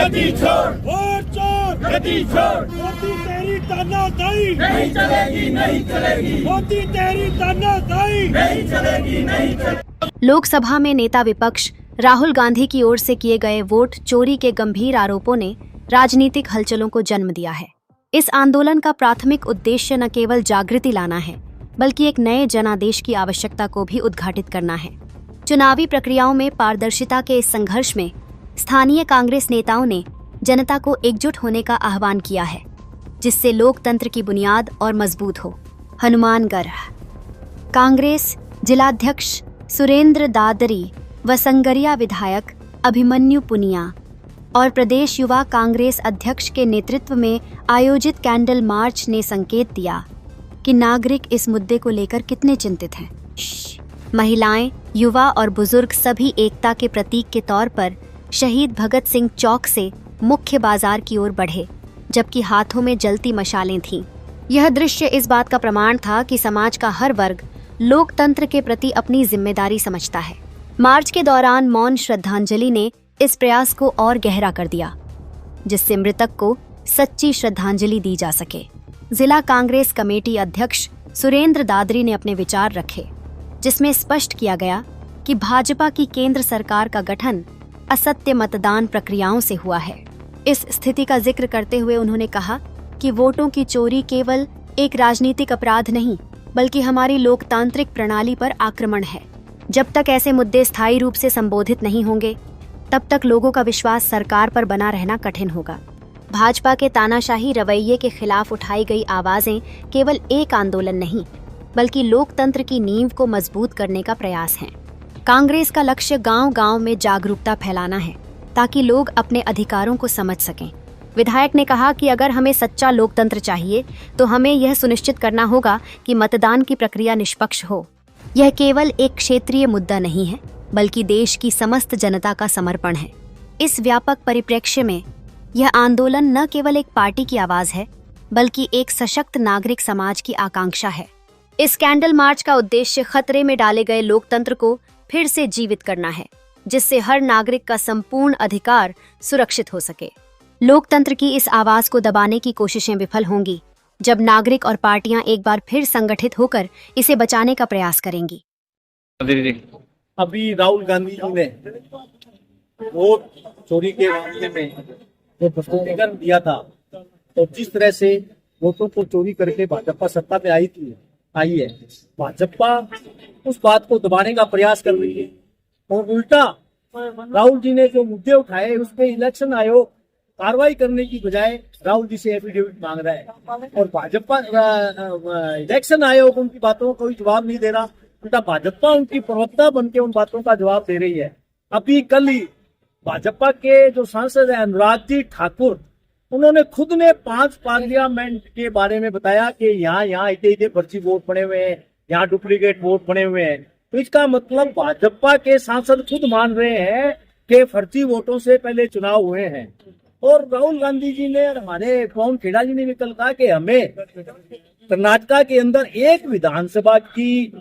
गति छोड़, वोट चोर, गति छोड़, मोदी तेरी तानाशाही नहीं चलेगी, नहीं चलेगी, मोदी तेरी तानाशाही नहीं चलेगी, नहीं चलेगी। लोकसभा में नेता विपक्ष राहुल गांधी की ओर से किए गए वोट चोरी के गंभीर आरोपों ने राजनीतिक हलचलों को जन्म दिया है। इस आंदोलन का प्राथमिक उद्देश्य न केवल जागृति लाना है, बल्कि एक नए जनादेश की आवश्यकता को भी उद्घाटित करना है। चुनावी प्रक्रियाओं में पारदर्शिता के इस संघर्ष में स्थानीय कांग्रेस नेताओं ने जनता को एकजुट होने का आह्वान किया है, जिससे लोकतंत्र की बुनियाद और मजबूत हो। हनुमानगढ़ कांग्रेस जिलाध्यक्ष सुरेंद्र दादरी व संगरिया विधायक अभिमन्यु पुनिया और प्रदेश युवा कांग्रेस अध्यक्ष के नेतृत्व में आयोजित कैंडल मार्च ने संकेत दिया कि नागरिक इस मुद्दे को लेकर कितने चिंतित हैं। महिलाएं, युवा और बुजुर्ग सभी एकता के प्रतीक के तौर पर शहीद भगत सिंह चौक से मुख्य बाजार की ओर बढ़े, जबकि हाथों में जलती मशालें थीं। यह दृश्य इस बात का प्रमाण था कि समाज का हर वर्ग लोकतंत्र के प्रति अपनी जिम्मेदारी समझता है। मार्च के दौरान मौन श्रद्धांजलि ने इस प्रयास को और गहरा कर दिया, जिससे मृतक को सच्ची श्रद्धांजलि दी जा सके। जिला कांग्रेस कमेटी अध्यक्ष सुरेंद्र दादरी ने अपने विचार रखे, जिसमें स्पष्ट किया गया कि भाजपा की केंद्र सरकार का गठन असत्य मतदान प्रक्रियाओं से हुआ है। इस स्थिति का जिक्र करते हुए उन्होंने कहा कि वोटों की चोरी केवल एक राजनीतिक अपराध नहीं, बल्कि हमारी लोकतांत्रिक प्रणाली पर आक्रमण है। जब तक ऐसे मुद्दे स्थायी रूप से संबोधित नहीं होंगे, तब तक लोगों का विश्वास सरकार पर बना रहना कठिन होगा। भाजपा के तानाशाही रवैये के खिलाफ उठाई गई आवाजें केवल एक आंदोलन नहीं, बल्कि लोकतंत्र की नींव को मजबूत करने का प्रयास है। कांग्रेस का लक्ष्य गांव-गांव में जागरूकता फैलाना है, ताकि लोग अपने अधिकारों को समझ सकें। विधायक ने कहा कि अगर हमें सच्चा लोकतंत्र चाहिए, तो हमें यह सुनिश्चित करना होगा कि मतदान की प्रक्रिया निष्पक्ष हो। यह केवल एक क्षेत्रीय मुद्दा नहीं है, बल्कि देश की समस्त जनता का समर्पण है। इस व्यापक परिप्रेक्ष्य में यह आंदोलन न केवल एक पार्टी की आवाज है, बल्कि एक सशक्त नागरिक समाज की आकांक्षा है। इस कैंडल मार्च का उद्देश्य खतरे में डाले गए लोकतंत्र को फिर से जीवित करना है, जिससे हर नागरिक का संपूर्ण अधिकार सुरक्षित हो सके। लोकतंत्र की इस आवाज को दबाने की कोशिशें विफल होंगी जब नागरिक और पार्टियां एक बार फिर संगठित होकर इसे बचाने का प्रयास करेंगी। अभी राहुल गांधी जी ने वोट चोरी के मामले में जो स्पष्टीकरण दिया था, तो जिस तरह से वोटों को चोरी करके भाजपा सत्ता पे आई है, भाजपा उस बात को दबाने का प्रयास कर रही है। और उल्टा राहुल जी ने जो मुद्दे उठाए उस पे इलेक्शन आयोग कार्रवाई करने की बजाय राहुल जी से एफिडेविट मांग रहा है, और भाजपा इलेक्शन आयोग उनकी बातों का कोई जवाब नहीं दे रहा, उल्टा भाजपा उनकी प्रवक्ता बनके उन बातों का जवाब दे रही है। अभी कल ही भाजपा के जो सांसद है अनुराग जी ठाकुर, उन्होंने खुद ने 5 पार्लियामेंट के बारे में बताया कि यहाँ इतने फर्जी वोट बने हुए हैं, यहाँ डुप्लीकेट वोट बने हुए हैं। तो इसका मतलब भाजपा के सांसद खुद मान रहे हैं कि फर्जी वोटों से पहले चुनाव हुए हैं। और राहुल गांधी जी ने और हमारे पवन खेड़ा जी ने भी कल कहा कि हमें कर्नाटका के अंदर एक विधानसभा की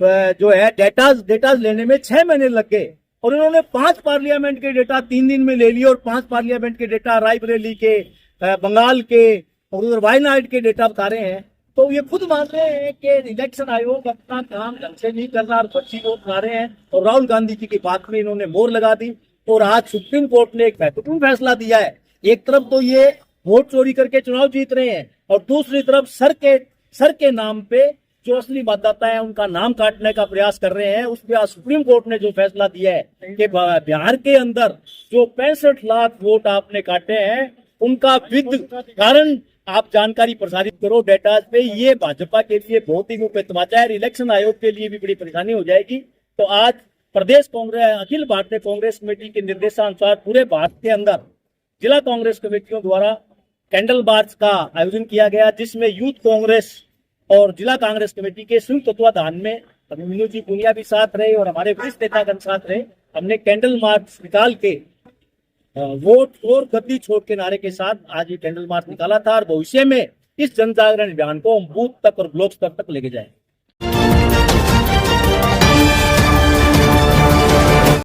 जो है डेटा लेने में 6 महीने लग गए, और उन्होंने 5 पार्लियामेंट के डेटा 3 दिन में ले लिए, और 5 पार्लियामेंट के डेटा रायबरेली के, बंगाल के और उधर वायनाड के डेटा बता रहे हैं। तो ये खुद मान रहे हैं कि इलेक्शन आयोग अपना काम ढंग से नहीं कर रहा और फर्जी वोट बना रहे हैं, और राहुल गांधी जी की बात में इन्होंने मोहर लगा दी। और आज सुप्रीम कोर्ट ने एक महत्वपूर्ण फैसला दिया है। एक तरफ तो ये वोट चोरी करके चुनाव जीत रहे हैं, और दूसरी तरफ सर के नाम पे जो असली मतदाता है उनका नाम काटने का प्रयास कर रहे हैं। उस पर आज सुप्रीम कोर्ट ने जो फैसला दिया है कि बिहार के अंदर जो 65 लाख वोट आपने काटे हैं, उनका विद कारण आप जानकारी प्रसारित करो डेटा पे। ये भाजपा के लिए बहुत ही मुख्य तमाचा है, इलेक्शन आयोग के लिए भी बड़ी परेशानी हो जाएगी। तो आज प्रदेश कांग्रेस अखिल भारतीय कांग्रेस कमेटी के निर्देशानुसार पूरे भारत के अंदर जिला कांग्रेस कमेटियों द्वारा कैंडल मार्च का आयोजन किया गया, जिसमें यूथ कांग्रेस और जिला कांग्रेस कमेटी के संयुक्त तत्वाधान में अभिमन्यु जी पुनिया भी साथ रहे और हमारे वरिष्ठ नेतागण साथ रहे। हमने कैंडल मार्च निकाल के वोट और गद्दी छोड़ के नारे के साथ आज ये कैंडल मार्च निकाला था, और भविष्य में इस जन जागरण अभियान को हम बूथ तक और ब्लॉक स्तर तक लेके जाएंगे।